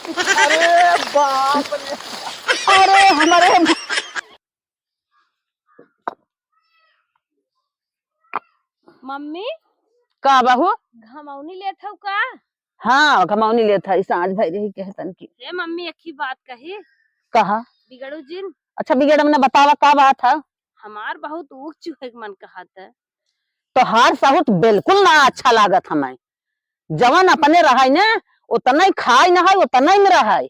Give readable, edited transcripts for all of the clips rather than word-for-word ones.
अरे बाप रे। अरे हमारे मम्मी का बहू। घमौनी लेत हऊ का? हाँ कमाऊनी ले था सांझ भाई रही कहतन की। हे मम्मी एक ही बात कही कहा। बिगड़ू जिन अच्छा बिगड़ ने बतावा का बात है। हमार बहुत ऊख चूहे के मन कहत है। तो हार साहूत बिल्कुल ना अच्छा लागत हमें। जवन अपने रहा ने उतना ही खाई ना है उतना ही में रहा।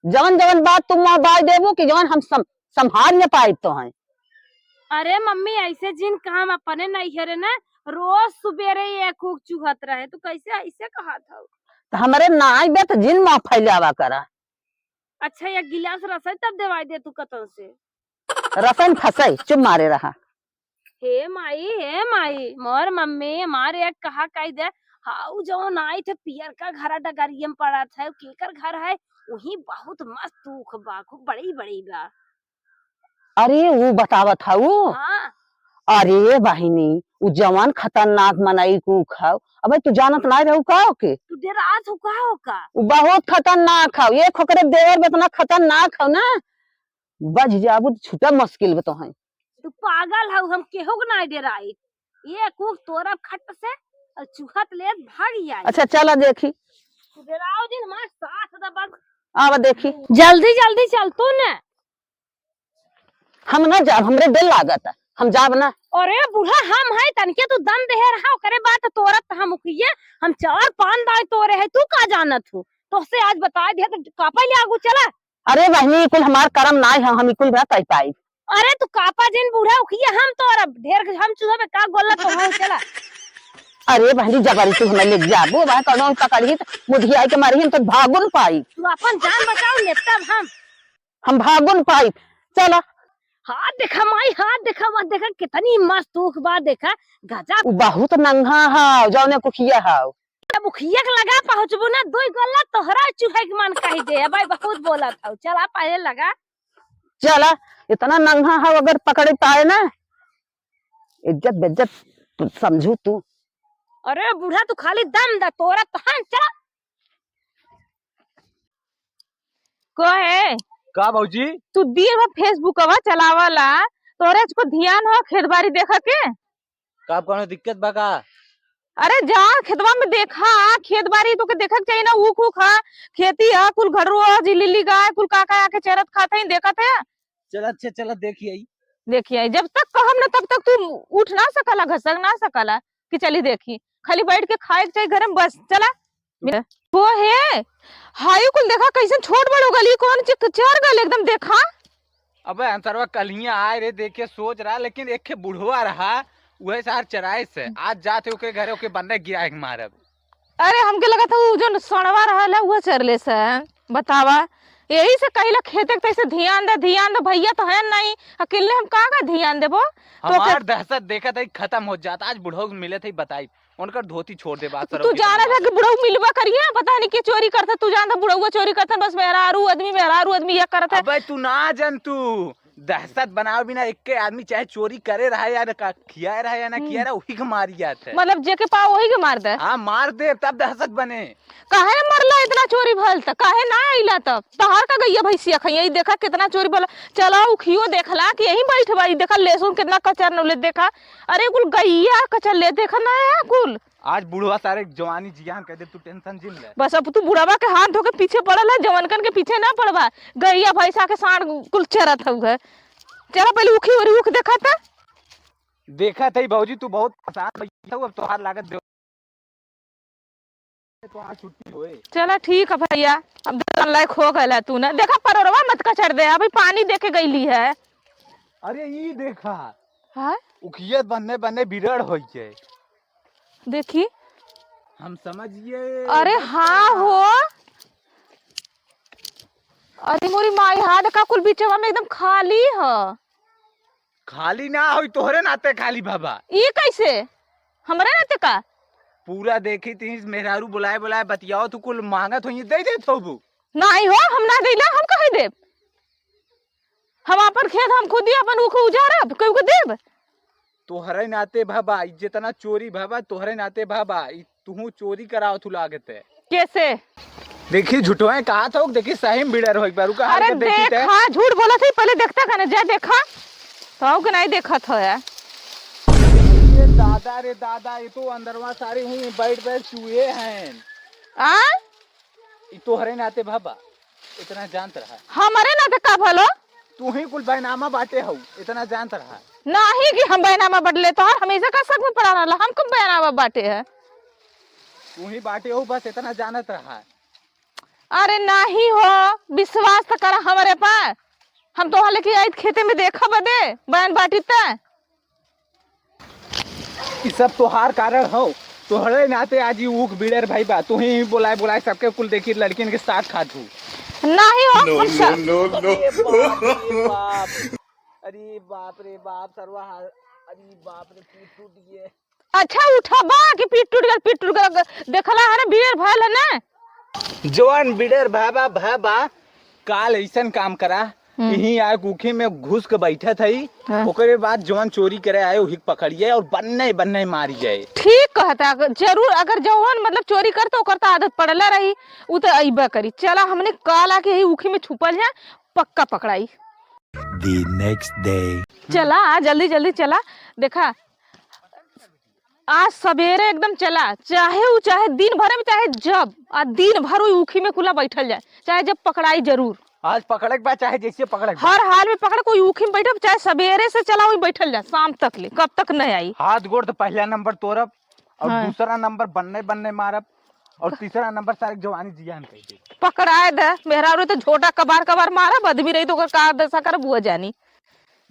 जवन जवन बात तुम वहाँ बाई देबो कि जवन हम संभाल न पाए तो हैं। अरे मम्मी ऐसे जिन काम अपने नहीं है रे ना, रोज सुबेरे एक ऊख चूहत रहे तो कैसे ऐसे कहत हऊ? तो हमारे नाई बे तो जिन माँ फैलावा करा। अच्छा एक गिलास रसोई तब देवाई दे तू कतन से। रसन फंसे चुप मारे रहा। हे माई मोर मम्मी हमारे एक कहा कही दे। हाउ जो नाई थे पियर का घर डगरिया में पड़ा था केकर घर है वही बहुत मस्त ऊख बा खूब बड़ी बड़ी बा। अरे वो बतावत था वो। हाँ अरे बहिनी वो जवान खतरनाक मनाई को खाओ। अबे तू जानत नहीं रहू का के। तू देर रात हो का हो का? वो बहुत खतरनाक खाओ ये खोकरे देवर में इतना खतरनाक खाओ ना। बच जाबू तो छुटा मुश्किल में तो है। तू पागल हऊ हम केहू के नहीं डेराई। ये कुक तोरा खट से और चूहत ले भाग जाई। अच्छा चला देखी। तू डेराओ दिन हमारे साथ दबा। आवा देखी। जल्दी जल्दी चल तू ने। हम ना जाब हमरे दिल लागत है हम जाब ना। अरे बूढ़ा हम है तनके तू दम दे रहा करे बात तोरत हम मुखिए हम चार पान दाई तोरे है तू का जानत हूँ तो से आज बता दिया तो कापा ले आगू चला। अरे बहनी कुल हमार कर्म ना है हम कुल ना तय पाई। अरे तू कापा जिन बूढ़ा उखिए हम तोरा ढेर हम चूहा में का गोला तो हम चला। अरे बहनी जबरी तू हमें ले जाबो वह कौन पकड़ी मुधिया के मारी हम तो भागुन पाई। तू अपन जान बचाओ लेफ्ट हम भागुन पाई। चला। हाथ देखा माई हाथ देखा मत देखा कितनी मस्त ऊख बा देखा गजब। वो बहुत नंगा है जौने कुखिया है। अब उखिया के लगा पहुंचबू ना दो गोला तोहरा चूहे के मन कही दे भाई बहुत बोला था चला पहले लगा। चला इतना नंगा है अगर पकड़े पाए ना इज्जत बेज्जत समझू तू। अरे बूढ़ा तू खाली दम दा तोरा तहन चला। को है का भौजी तू दिए वो फेसबुकवा चलावाला तोरे को ध्यान हो खेत बाड़ी देखा के? का कोनो दिक्कत बा का? अरे जा खेतवा में देखा खेत बाड़ी तो के देखा के चाहिए ना ऊख ऊख हा खेती है कुल घरवा जिलिली गाय कुल काका आके चरत खाते ही देखा थे। चल अच्छा चला देखिए देखिए जब तक कहम ना तब तक तू उठ ना सकला घसक ना सकला कि चली देखी खाली बैठ के खाए के चाहिए घर में बस चला। वो है हाई कुल देखा कैसे छोट बड़ हो गली कौन चर गल एकदम देखा। अबे अंतरवा कलिया आए रे देखे सोच रहा लेकिन एक के बुढ़वा रहा वह सार चराए से आज जाते ओके घरे ओके बनने गिरा के मारब। अरे हमके लगा था वो जो सड़वा रहा वो चरले से बतावा यही से कहिला खेते तैसे ध्यान दे भैया तो है नहीं अकेले हम का ध्यान देबो तो हमार दहशत देखा था खत्म हो जाता आज बुढ़ऊ मिले थे बताई उनका धोती छोड़ दे बात तू जाना था कि बुढ़ऊ मिलवा करिए पता नहीं क्या चोरी करता तू जानता बुढ़ऊ चोरी करता बस मेहरारू आदमी ये करता। अबे तू ना जन तू दहशत बनाओ बिना एक के आदमी चाहे चोरी करे रहा या किया रहा या ना किया रहा वही के मारी जाता है मतलब जेके पाओ वही के मार दे। हाँ मार दे तब दहशत बने। काहे मरला इतना चोरी भल त काहे ना आइला तब तहार का गैया भैंसिया खइया देखा कितना चोरी भला चला उखियो देखला कि यही बैठ भाई देखा लहसुन कितना कचर नौले देखा। अरे कुल गैया कचर ले देखा ना है कुल आज बुढ़वा सारे जवानी जियान कह दे तू टेंशन जिन ले बस अब तू बुढ़ावा के हाथ धो के पीछे पड़ल है जवानकन के पीछे ना पड़वा गैया भैंसा के सांड कुल चरत है। चला पहले उखी और उख देखा था देखा था भौजी तू बहुत आसान अब तोहार लागत दे तो आज छुट्टी होए। चला ठीक है भैया अब दुकान लायक हो गया तू ना देखा परवरवा मत कचर दे अभी पानी देके गईली है। अरे ये देखा हाँ उखियत बनने बनने बिरड़ होई है देखी हम समझिए। अरे हाँ हो अरे मोरी माई हाथ का कुल बीचवा में एकदम खाली है। खाली ना होई तोहरे नाते खाली बाबा ये कैसे हमरे नाते का पूरा देखी थी मेहरारू बुलाए बुलाए बतियाओ तू कुल मांगत हो दे दे थोबू नहीं हो हम ना देला हम कहे देब हम अपन खेत हम खुद ही अपन ऊख उजाड़ब कोई को देब तोहरे नाते बाबा जितना चोरी बाबा तोहरे नाते बाबा तू चोरी कराओ तू लागत है कैसे देखी झूठों कहा था देखी सही में बिड़र होई पर का अरे देखा झूठ बोला थी पहले देखता का ना जा देखा तो कि नहीं देखा था यार। ये दादा रे दादा ये तो अंदरवा सारी हुई बैठ बैठ चूहे हैं आ ये तो हरे नाते भाबा इतना जानत रहा हमारे ना का भलो तू ही कुल बैनामा बाटे हो इतना जानत रहा नहीं कि हम बैनामा बदले तो हमेशा का शक में पड़ा रहा हम कब बैनामा बाटे है तू ही बाटे हो बस इतना जानत रहा। अरे नहीं हो विश्वास तो करा हमारे पास हम तो हाल की आई खेते में देखा बदे बयान बाटी तय ये सब तोहार कारण हो तोहरे नाते आज ही ऊख बिड़र भाई बा तू ही बुलाए बुलाए सबके कुल देखी लड़किन के साथ खा तू नहीं हो हम सब अरे बाप रे बाप सरवा अरे बाप रे पीठ टूट गए। अच्छा उठा बा कि पीठ टूट गल देखला है ना बियर भयल है ना जवान बिड़र भाबा काल ऐसन काम करा यही आए कुखी में घुस के बैठा थी ओकरे बाद जवान चोरी करे आए वही पकड़िए और बन्ने मारी जाए। ठीक कहता जरूर अगर जवान मतलब चोरी करता ओकर तो आदत पड़ला रही उ तो अइबा करी चला हमने काल आके यही उखी में छुपल है पक्का पकड़ाई। The next day. चला जल्दी चला देखा आज सवेरे एकदम चला चाहे दिन भर में चाहे जब आज दिन भर वही उखी में खुला बैठल जाए चाहे जब पकड़ाई जरूर आज पकड़े के बाद चाहे जैसे पकड़े हर हाल में पकड़ कोई उखी में बैठब चाहे सवेरे से चला वही बैठल जाए शाम तक ले कब तक नहीं आई। हाथ गोड़ तो पहला नंबर तोड़ब और हाँ। दूसरा नंबर बन्ने मारब और तीसरा नंबर सारे जवानी जियान कह दे पकड़ाए दे मेहरा तो झोटा कबार मारब आदमी रही तो ओकर का दशा कर बुआ जानी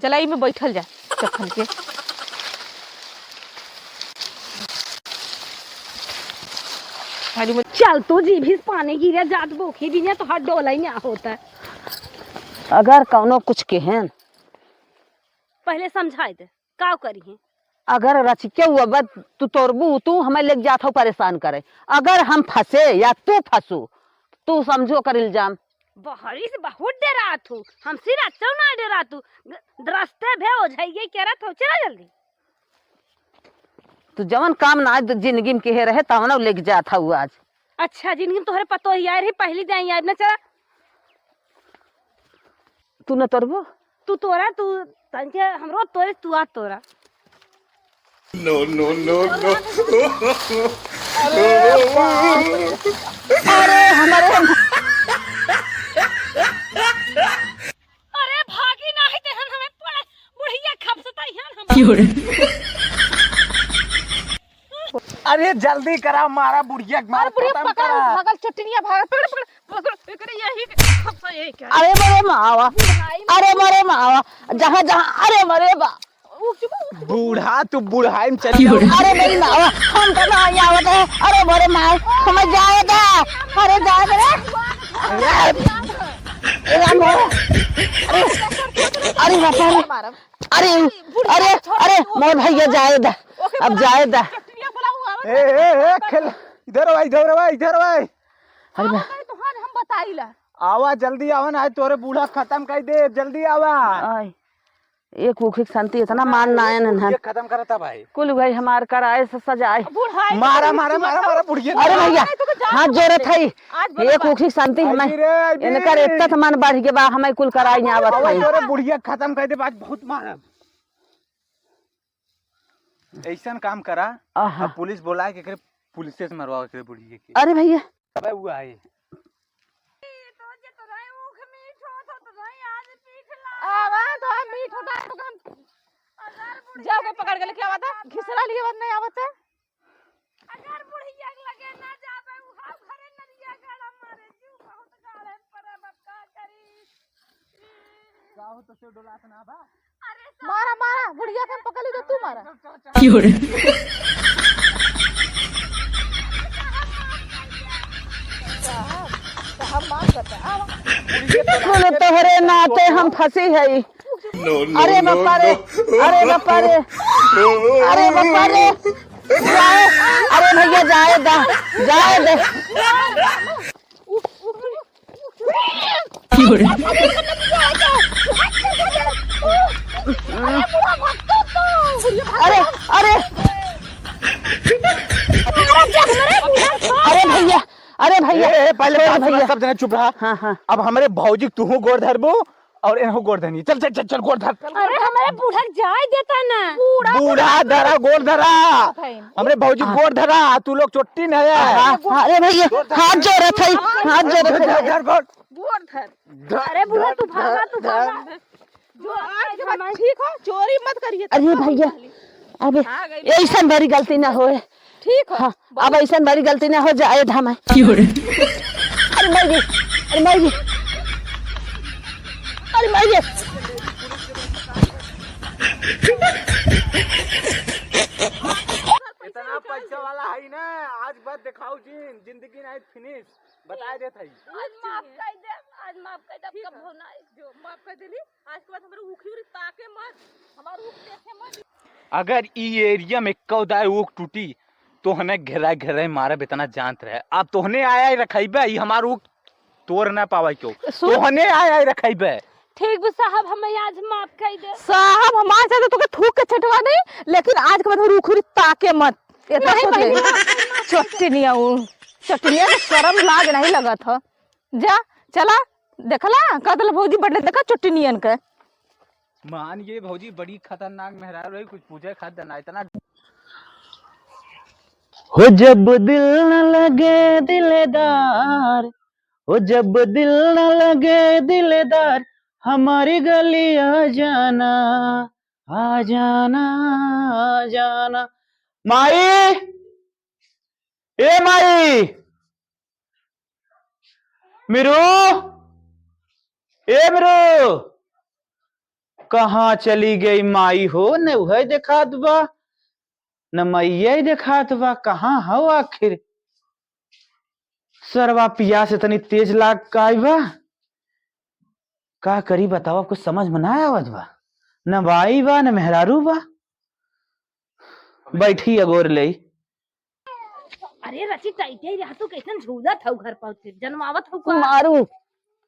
चला ई में बैठल जाए चखन के चल तो जी भी पानी गिरे जात बोखी भी तो हाथ डोला ही नहीं होता है। अगर कौनो कुछ केहन पहले समझाए दे का करी है अगर रचिके हुआ बद तू तोड़बू तू हमें लेके जात हो परेशान करे अगर हम फंसे या तू फंसू तू समझो कर इल्जाम बहरी से बहुत डरा तू हमसे रास्ते ना डरा तू रास्ते भे हो जाइए कह रहा था चला जल्दी तू जवन काम ना आज जिंदगी में कहे रहे तवन लेके जात हुआ आज। अच्छा जिंदगी में तोहरे पतो ही आए रही पहली दिन याद ना चला तू न तोड़बू तू तोरा तू तंके हमरो तोरे तू आ तोरा No. अरे हमारे अरे भागी ना है तेहन हमें पड़े बुढ़िया खपसता हम अरे जल्दी करा मारा बुढ़िया मार खत्म करा भागल चटनिया भागल पकड़ यही क्या अरे मरे मावा अरे मरे मावा जहाँ जहाँ अरे मरे बा बूढ़ा तू बुढ़ाई में चली अरे मेरी मावा हम तो ना आवत है अरे मरे माए हमें जाएगा अरे जाएगा अरे बापा अरे अरे अरे मोर भैया जाएगा अब जाएगा ए खेल इधर भाई हम बताइला आवा जल्दी आवा ना तोरे बूढ़ा खत्म कर दे जल्दी आवा आय एक उखी शांति इतना मान ना आयन है खत्म करता भाई कुल भाई हमार कराए से सजाए मारा बुढ़िया अरे भैया हाथ जोड़त है एक उखी शांति हमें इनकर इतना मान बढ़ के बा हमें कुल कराई नहीं आवत है तोरे बुढ़िया खत्म कर दे आज बहुत मारा ऐसा काम करा आहा। अब पुलिस बोला के पुलिस से मरवा के बुढ़िया की अरे भैया अबे वो आए जाओ के पकड़ के लेके आवा था घिसरा लिए बात नहीं आवत है अगर बुढ़िया लगे ना जाबे उ हम घरे नरिया गाड़ा मारे जीव बहुत गाड़े पर अब का करी गाओ तो से डोलात ना बा अरे मारा बुढ़िया के पकड़ ली तो तू मारा कुल तोहरे नाते हम फंसी है अरे बापा रे अरे बापा रे अरे बापा रे जाए अरे भैया जाए दे अरे अरे अरे भैया भैया पहले छोड़ बात सुना, भैया। सब जना चुप रहा। हाँ हाँ अब हमारे भौजी तू गोड़ धरबो और इनको गोड़ धरनी। चल चल चल चल गोड़ धर। अरे हमारे बूढ़ा जाए देता ना। बूढ़ा धरा गोड़ धरा। हमरे भौजी गोड़ धरा, तू लोग चोटी न है। हाँ, अरे भैया हाथ जोड़त है, हाथ जोड़त है। धर गोड़। गोड़ धर। अरे बूढ़ा तू भागा तू भागा। जो आज के बाद ठीक हो, चोरी मत करिए। अरे भैया अब ऐसा बड़ी गलती ना होए। ठीक हो। हाँ, अब ऐसा बड़ी गलती ना हो जाए धामा। अरे माई अरे माई अरे माई इतना पैसा वाला है ना, आज बात दिखाओ जिंदगी नहीं फिनिश बता दे थई। आज माफ कर दे, आज माफ कर दे, कब होना है जो माफ कर देली, आज के बाद हमारे उखी उरी ताके मत, हमारे उख देखे मत। अगर ई एरिया में कौदाय ऊख टूटी तो हने घेरा घेरा मारब, इतना जानत रहे। अब तोहने आया रखैबे, ई हमार ऊख तोड़ ना पावे क्यों। तोहने आया रखैबे। ठीक भी साहब, हमें आज माफ कर दे। साहब हमारे साथ तो के थूक के छटवा दे, लेकिन आज के बाद हमारे उख उरी ताके मत। इतना सोच ले। चटनिया वो चटनिया के शर्म लाग नहीं लगा था। जा चला देखला कदल भौजी बदले देखा चटनियन के। मान ये भौजी बड़ी खतरनाक मेहरारू रही, कुछ पूछे खाद ना इतना। हो जब दिल न लगे दिलदार, हो जब दिल न लगे दिलदार, हमारी गली आ जाना, आ जाना, आ जाना। माई, ए माई, मिरू, ए मिरू, कहाँ चली गई माई हो? न वह देखात बा न मैया देखात बा, कहाँ हो आखिर? सरवा पिया से तनी तेज लाग का बा। का करी बताओ, कुछ समझ में ना आवत बा। न बाई बा न मेहरारू बा। बैठी अगोर ले। अरे रची टाइटे रहा तू कैसन झूला था घर पर जन्मावत हो का। मारू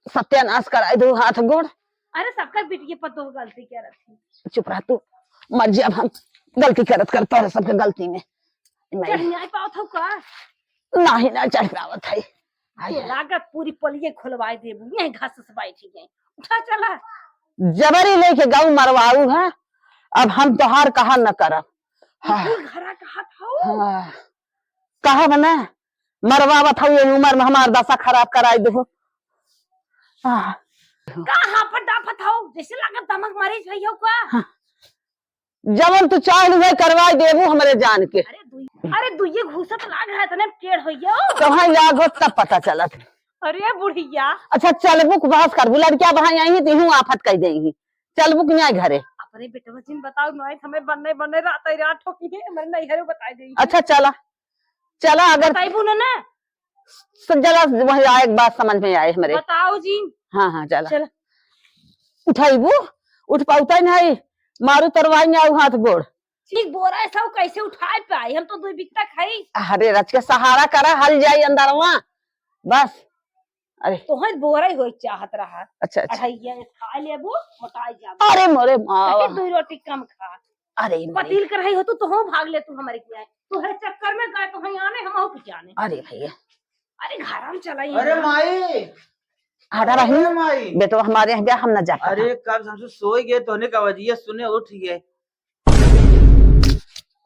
सत्यानाश कराए दो हाथ गोड़। अरे सबका बिटिया पतो गलती क्या रखी। चुप रह तू, मर जा। अब हम गलती करत करता है सबके गलती में। चढ़ नहीं पाओ था का। नाही ना चढ़ पावत है। तो लागत पूरी पलिए खुलवाए दे, यही घास से बैठी गई। उठा चला जबरी लेके गाँव मरवाऊ है। अब हम तोहार कहा न करब। हाँ, घरा कहा था हाँ, कहा बना मरवावत हो, ये उम्र में हमार दशा खराब कराई दो। हाँ, कहाँ पर डाफत हो, जैसे लागत दमक मरीज है हो का। जवन तू चाह वह करवाई देबू हमरे जान के। अरे दुइये घूसत लाग रहा तने टेढ़ होइयो। कहाँ लाग हो तब पता चलत। अरे बुढ़िया अच्छा चलबुक बहस कर बुला क्या बहाई आई तीनों आफत कह देंगी। चलबुक न्याय घरे। अपने बेटवा जिन बताओ नॉइस हमें बनने बनने रात ही रात ठोकी है, हमरे नहीं हरे बताई देगी। अच्छा चला चला, अगर बताइबू ना जला वही आए एक बात समझ में आए हमारे। बताओ जी। हाँ हाँ चला चला उठाइबू, उठ पाउता नहीं, मारू तरवाई ना हाथ गोड़। ठीक बोरा है सब, कैसे उठाए पाई, हम तो दो बिकता खाई। अरे रच के सहारा करा, हल जाई अंदरवा बस। अरे तो है बोरा ही होई चाहत रहा। अच्छा अच्छा, अढ़ैया खा लेबू मोटाई जाबू। अरे मोरे माँ, दो रोटी कम खा। अरे पतील कर रही हो तो हो भाग ले तू हमारे क्या है, तू है चक्कर में गए तो हम आने हम हो जाने। अरे भैया, अरे घर हम चलाई। अरे माई, आधा रही माई, बेटो हमारे यहाँ हम न जाता। अरे कब हमसे सोई गए तो का वजिया सुने उठ गए।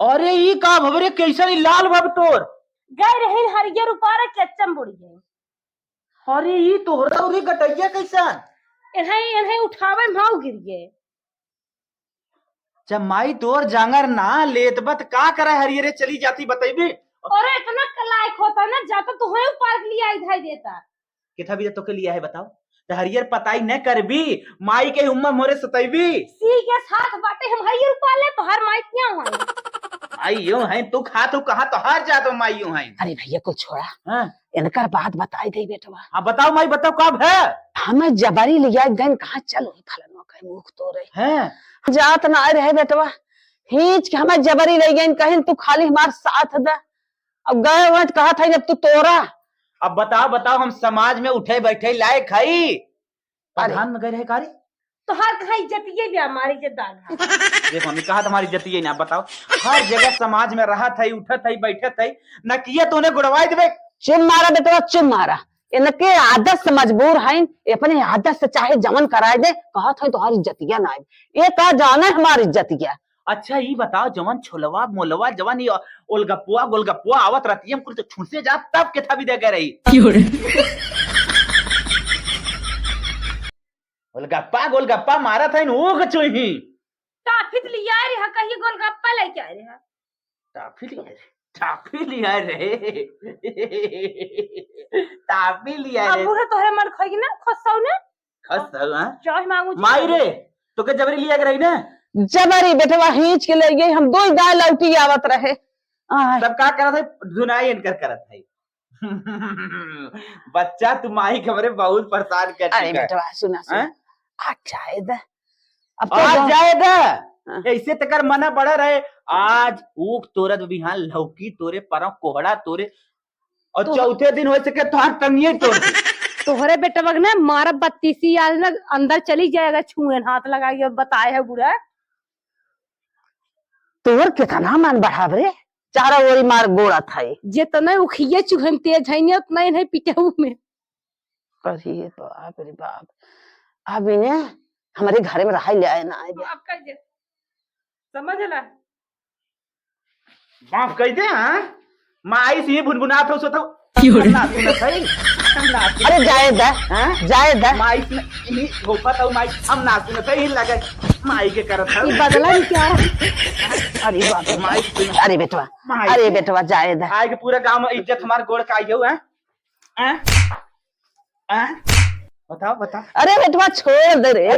अरे ये का भवरे कैसा लाल भव तोर। गए रही हरियर उपारा चच्चम बुड़ी गई। अरे ये तोहरा उरे गटैया कैसा। इन्हें इन्हें उठावे माऊ गिर गए। जब माई तोर जांगर ना लेत बत का करे हरियरे चली जाती बताइबे। और इतना कलायक होता ना जाता तो है पार्क लिया इधर देता। किथा भी तो के लिया है बताओ, तो हरियर पताई न करबी, माई के उम्र मोरे सतैबी। सी के साथ बाटे हम हरियर पाले तो हर माई क्यों है। आई यूं है तू खा तू कहां तो हार जा तो माई यूं है। अरे भैया को छोड़ा, हां इनकर बात बताई दे बेटवा। हां बताओ माई बताओ कब है। हमें जबरी लिया गन कहाँ चलो फलनो के मुख तो रहे हैं जात ना रहे बेटवा, हिंच के हमें जबरी ले गई कहीं तू खाली हमार साथ दे। अब गए वहां कहा था जब तू तोरा। अब बताओ बताओ, हम समाज में उठे बैठे लायक हई। प्रधान में गए रहे कारी तो हर कहा इज्जतिये भी हमारी इज्जतदार। देखो हमने कहा तुम्हारी इज्जत ये ना बताओ, हर जगह समाज में रहा था, उठत है बैठत है, न किए तो उन्हें गुड़वाई देवे चुम मारा बेटवा चुम मारा। इनके आदत से मजबूर है, अपने आदत से चाहे जमन कराए दे, कहा था तुम्हारी इज्जतिया ना ये कहा जाना है हमारी इज्जतिया। अच्छा ये बताओ जवन छोलवा मोलवा जवन ये ओलगपुआ गोलगपुआ आवत रहती है कुछ छुसे जा तब के था भी दे रही गोलगप्पा मारा था इन चुही टाफित लिया रे हा कहीं गोलगप्पा लेके आ रे हा टाफी लिया रे टाफी लिया रे अब मुहे तोहरे मन खाई ना खसौ ने खस चाहे मांगू माई रे तो के जबरी लिया रही ना जबरी बेटवा खींच के ले गई, हम 2 दाल लौटी आवत रहे। तब का करा था धुनाई इनकर करत है बच्चा तुम्हारी खबरें बहुत परेशान कर अरे बेटवा सुना आज जायद अब तो आज जायद ऐसे तकर मना बढ़ा रहे आज ऊख तोरत बिहान लौकी तोरे परम कोहड़ा तोरे और चौथे दिन हो सके तो टंगिए तोड़ तोहरे बेटा बग ना मारा 32 आज ना अंदर चली जाएगा छुए हाथ लगाइए बताए है बुढ़ा तोर कितना मन बढ़ाव रे, चारा ओरी मार गोड़ा था जे तना उखिए चुहन तेज है नहीं उतना ही नहीं पिटाऊ में। अरे बाप रे बाप, अब इन्हें हमारे घर में रहा ले आए ना आए आप कह दे समझ ला माफ कह दे हां माई से भुनभुनात हो सो तो अरे जायद माई से ही गोपत और माई हम ना सुने थे ही लगे माई के करत है बदला ही क्या अरे बाप माई अरे बेटवा जायद आए के पूरे गांव में इज्जत हमारे गोड़ का आइयो हैं बताओ अरे बेटवा छोड़ दे रे।